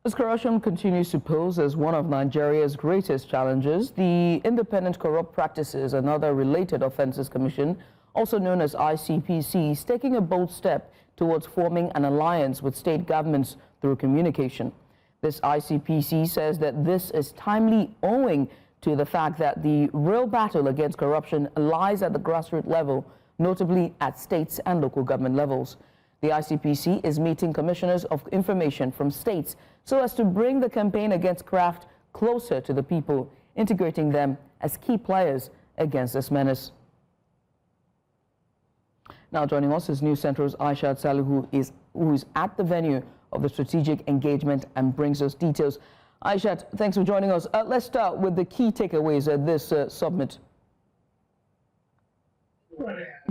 As corruption continues to pose as one of Nigeria's greatest challenges, the Independent Corrupt Practices and Other Related Offences Commission, also known as ICPC, is taking a bold step towards forming an alliance with state governments through communication. This ICPC says that this is timely owing to the fact that the real battle against corruption lies at the grassroots level, notably at states and local government levels. The ICPC is meeting commissioners of information from states so as to bring the campaign against graft closer to the people, integrating them as key players against this menace. Now joining us is News Central's Aishat Salihu, who is at the venue of the strategic engagement and brings us details. Aishat, thanks for joining us. Let's start with the key takeaways at this summit.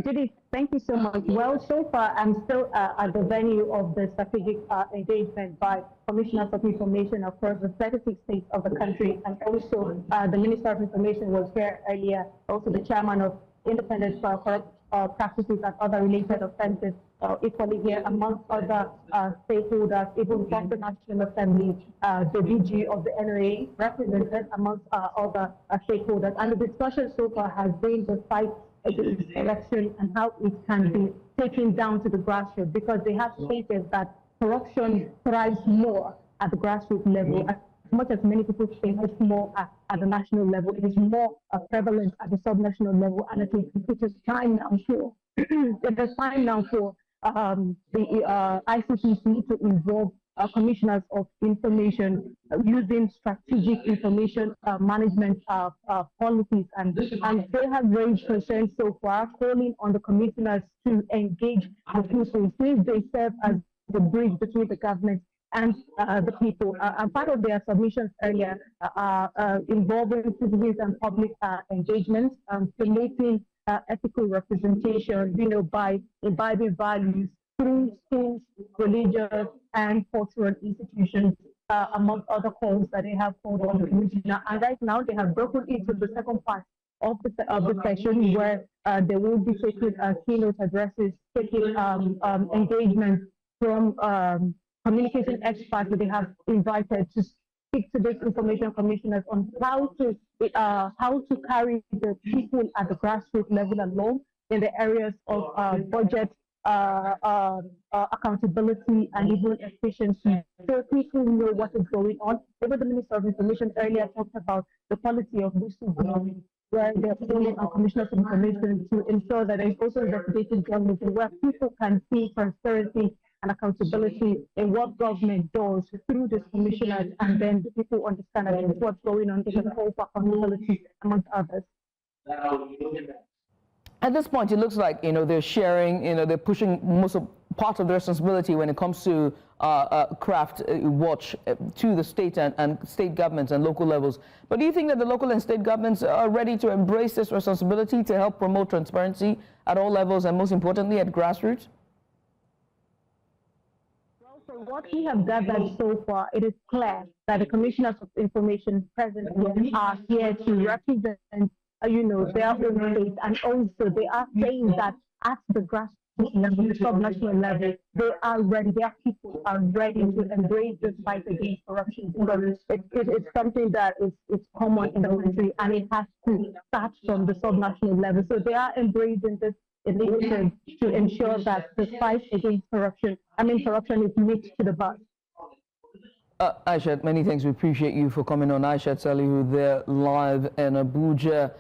Judy, thank you so much. Well, so far, I'm still at the venue of the strategic engagement by commissioners of information across the 36 states of the country, and also the Minister of Information was here earlier, also the chairman of Independent Corrupt Practices and Other Related Offences, equally here, amongst other stakeholders, even from the National Assembly, the DG of the NRA represented amongst other stakeholders. And the discussion so far has been the fight against corruption and how it can be taken down to the grassroots, because they have stated that corruption thrives more at the grassroots level. As much as many people think it's more at the national level, it is more prevalent at the subnational level, and it is time now for it is time now for the ICPC to involve commissioners of information using strategic information management policies, and they have raised concerns so far, calling on the commissioners to engage the people since they serve as the bridge between the government and the people. And part of their submissions earlier involving citizens and public engagement, promoting ethical representation, by imbibing values through schools, religious and cultural institutions, among other calls that they have called on the commissioner. And right now they have broken into the second part of the session, where they will be taking keynote addresses, taking engagement from communication experts that they have invited to speak to these information commissioners on how to carry the people at the grassroots level along in the areas of budget, accountability, and even efficiency, so people know what is going on. Even the Minister of Information earlier talked about the policy of whistleblowing, where they're calling on commissioners of information to ensure that there's also investigative journalism, where people can see transparency and accountability in what government does through these commissioners, and then the people understand that what's going on, there's a call for accountability amongst others. At this point, it looks like they're sharing, they're pushing part of the responsibility when it comes to craft watch to the state and state governments and local levels. But do you think that the local and state governments are ready to embrace this responsibility to help promote transparency at all levels and, most importantly, at grassroots? Well, so what we have gathered so far, it is clear that the commissioners of information present are here to represent their own states, and also they are saying that at the grassroots level, the subnational level, they are ready, their people are ready to embrace this fight against corruption, because it's something that is common in the country, and it has to start from the subnational level. So they are embracing this initiative to ensure that the fight against corruption is nipped to the bud. Aishat, many thanks. We appreciate you for coming on. Aishat Salihu there live in Abuja.